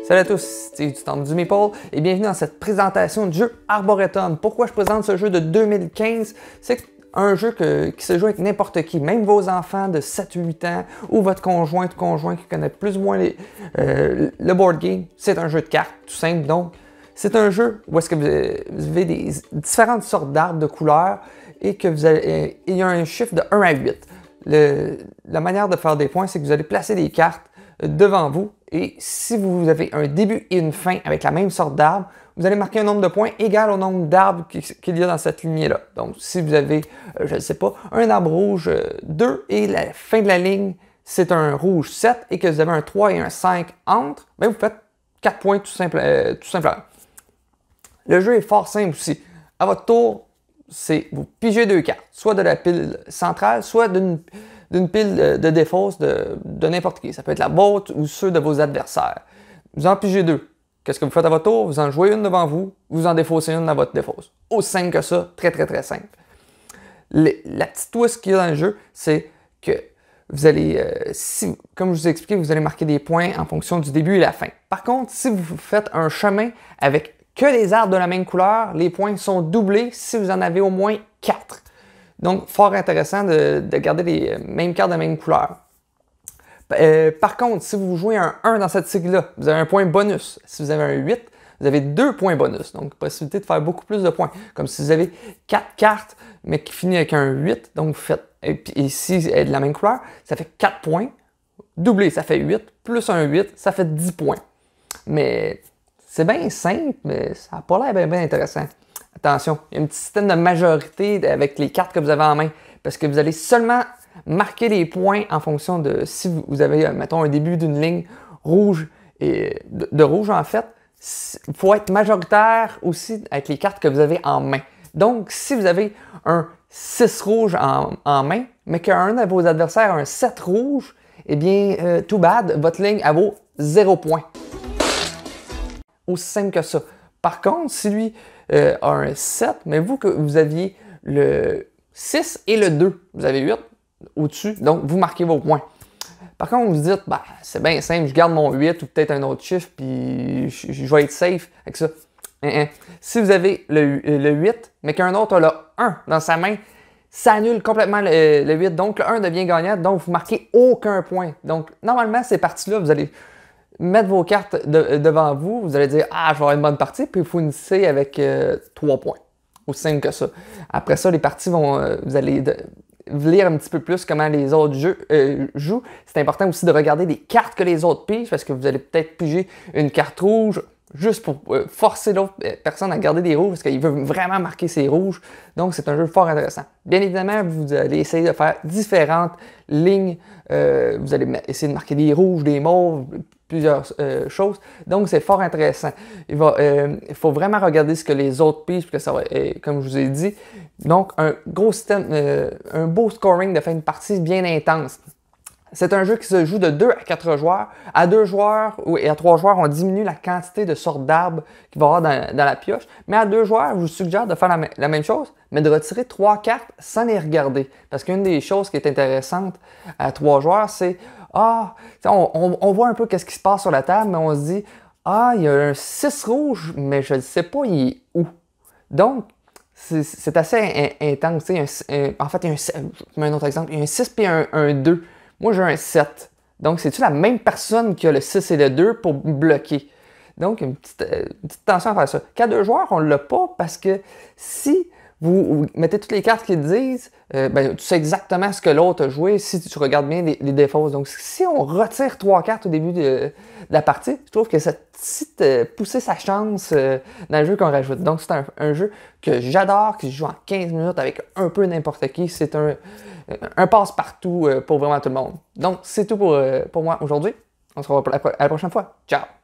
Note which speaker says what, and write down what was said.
Speaker 1: Salut à tous, c'est du Temple du Maple et bienvenue dans cette présentation du jeu Arboretum. Pourquoi je présente ce jeu de 2015? C'est un jeu qui se joue avec n'importe qui, même vos enfants de 7-8 ans ou votre conjoint qui connaît plus ou moins le board game. C'est un jeu de cartes, tout simple. Donc, c'est un jeu où est-ce que vous avez des différentes sortes d'arbres de couleurs et que il y a un chiffre de 1 à 8. La manière de faire des points, c'est que vous allez placer des cartes devant vous et si vous avez un début et une fin avec la même sorte d'arbre, vous allez marquer un nombre de points égal au nombre d'arbres qu'il y a dans cette lignée-là. Donc, si vous avez, je ne sais pas, un arbre rouge 2 et la fin de la ligne, c'est un rouge 7 et que vous avez un 3 et un 5 entre, bien, vous faites 4 points tout simplement. Le jeu est fort simple aussi. À votre tour, c'est vous pigez 2 cartes, soit de la pile centrale, soit d'une pile de défausse de n'importe qui. Ça peut être la vôtre ou ceux de vos adversaires. Vous en pigez 2. Qu'est-ce que vous faites à votre tour? Vous en jouez une devant vous, vous en défaussez une dans votre défausse. Aussi simple que ça, très simple. La petite twist qu'il y a dans le jeu, c'est que vous allez, comme je vous ai expliqué, vous allez marquer des points en fonction du début et la fin. Par contre, si vous faites un chemin avec que des arbres de la même couleur, les points sont doublés si vous en avez au moins 4. Donc, fort intéressant de garder les mêmes cartes de la même couleur. Par contre, si vous jouez un 1 dans cette cycle-là, vous avez un point bonus. Si vous avez un 8, vous avez 2 points bonus. Donc, possibilité de faire beaucoup plus de points. Comme si vous avez 4 cartes, mais qui finit avec un 8. Donc, vous faites, et si elle est de la même couleur, ça fait 4 points. Doublé, ça fait 8. Plus un 8, ça fait 10 points. Mais c'est bien simple, mais ça n'a pas l'air bien intéressant. Attention, il y a un petit système de majorité avec les cartes que vous avez en main. Parce que vous allez seulement marquer les points en fonction de si vous avez, mettons, un début d'une ligne rouge et de rouge en fait. Il faut être majoritaire aussi avec les cartes que vous avez en main. Donc, si vous avez un 6 rouge en main, mais qu'un de vos adversaires a un 7 rouge, eh bien, too bad, votre ligne, elle vaut 0 point. Aussi simple que ça. Par contre, si lui a un 7, mais vous que vous aviez le 6 et le 2, vous avez 8 au-dessus, donc vous marquez vos points. Par contre, vous vous dites, bah, c'est bien simple, je garde mon 8 ou peut-être un autre chiffre, puis je vais être safe avec ça. Si vous avez le 8, mais qu'un autre a le 1 dans sa main, ça annule complètement le 8, donc le 1 devient gagnant, donc vous marquez aucun point. Donc, normalement, ces parties-là, vous allez mettre vos cartes devant vous, vous allez dire « Ah, je vais avoir une bonne partie », puis vous finissez avec 3 points. Aussi simple que ça. Après ça, les parties vous allez lire un petit peu plus comment les autres jouent. C'est important aussi de regarder les cartes que les autres pigent, parce que vous allez peut-être piger une carte rouge juste pour forcer l'autre personne à garder des rouges, parce qu'il veut vraiment marquer ses rouges. Donc, c'est un jeu fort intéressant. Bien évidemment, vous allez essayer de faire différentes lignes. Vous allez essayer de marquer des rouges, des mauves, plusieurs choses. Donc, c'est fort intéressant. Il faut vraiment regarder ce que les autres pigent, parce que ça va, comme je vous ai dit. Donc, un gros système, un beau scoring de fin de partie bien intense. C'est un jeu qui se joue de 2 à 4 joueurs. À 2 joueurs et à 3 joueurs, on diminue la quantité de sortes d'arbres qu'il va y avoir dans la pioche. Mais à 2 joueurs, je vous suggère de faire la même chose, mais de retirer 3 cartes sans les regarder. Parce qu'une des choses qui est intéressante à 3 joueurs, c'est on voit un peu qu'est-ce qui se passe sur la table, mais on se dit il y a un 6 rouge, mais je ne sais pas il est où. Donc, c'est assez intense. En fait, je mets un autre exemple, il y a un 6 et un 2. Moi, j'ai un 7. Donc, c'est-tu la même personne qui a le 6 et le 2 pour me bloquer? Donc, une petite attention à faire ça. Qu'à 2 joueurs, on ne l'a pas parce que si vous mettez toutes les cartes qu'ils disent, tu sais exactement ce que l'autre a joué si tu regardes bien les défausses. Donc, si on retire 3 cartes au début de la partie, je trouve que ça pousser sa chance dans le jeu qu'on rajoute. Donc, c'est un jeu que j'adore, qui se joue en 15 minutes avec un peu n'importe qui. C'est un passe-partout pour vraiment tout le monde. Donc, c'est tout pour moi aujourd'hui. On se revoit à la prochaine fois. Ciao!